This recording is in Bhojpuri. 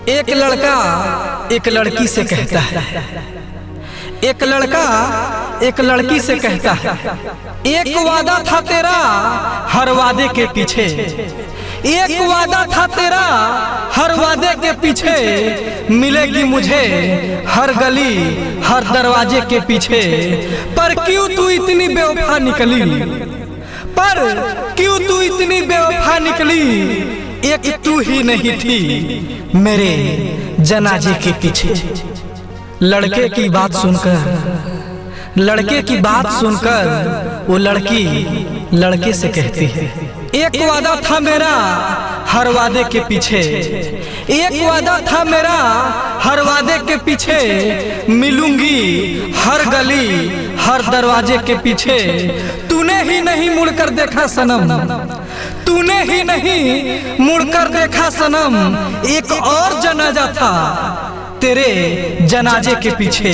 एक लड़का एक लड़की से कहता है, एक लड़का एक लड़की से कहता है, एक वादा था तेरा हर वादे के पीछे, एक वादा था तेरा हर वादे के पीछे, मिलेगी मुझे हर गली हर दरवाजे के पीछे। पर क्यों तू इतनी बेवफा निकली, पर क्यों तू इतनी बेवफा निकली, एक तू ही नहीं थी मेरे जनाजे के पीछे। लड़के की बात सुनकर, लड़के की बात सुनकर वो लड़की लड़के से कहती है, एक वादा था मेरा हर वादे के पीछे, एक वादा था मेरा हर वादे के पीछे, मिलूंगी हर गली हर दरवाजे के पीछे। तूने ही नहीं मुड़कर देखा सनम, तूने ही नहीं मुड़कर देखा सनम, एक और जनाजा था तेरे जनाजे के पीछे।